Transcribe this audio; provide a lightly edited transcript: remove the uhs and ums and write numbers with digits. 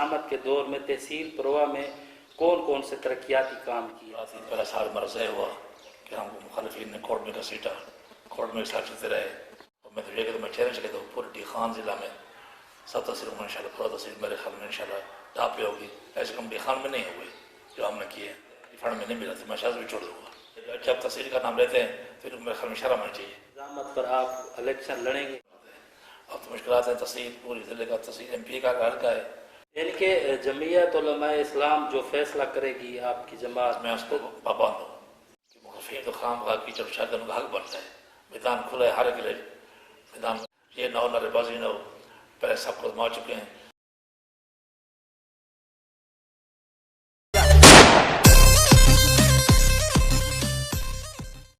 निज़ामत के दौर में तहसील परवा में कौन कौन से तरक्याती काम किए? पहला साल मर्ज हुआ कि हमको मुखालफिन ने कोर्ट में घसीटा, कोर्ट में साक्षते रहे। और मैं तो ये कहता मैं चैलेंज कहता हूँ पूरे डी खान ज़िला में सब तहसीलों में इंशाल्लाह पूरा तहसील मेरे ख्याल में इंशाल्लाह टॉप पे होगी। ऐसे कम डी खान में नहीं हुए जो हमने किए, फंड में नहीं मिला था, मैं शायद भी छोड़ दूँगा। जब तहसील का नाम लेते हैं फिर मेरे ख्याल में शर्म आनी चाहिए। निज़ामत पर आप इलेक्शन लड़ेंगे? अब तो मुश्किलात हैं, तहसील पूरी ज़िले का तहसील MP का हल्का है। यानी कि जमीयत उलमा इस्लाम जो फैसला करेगी आपकी जमात, मैं उसको पाबंद हूँ कि मुखफिन तो खाम खा कीचड़ शायद उनका हक बनता है। मैदान खुला है हर एक लिए, मैदान ये ना हो नारेबाजी ना हो, पहले सब कुछ मार चुके हैं।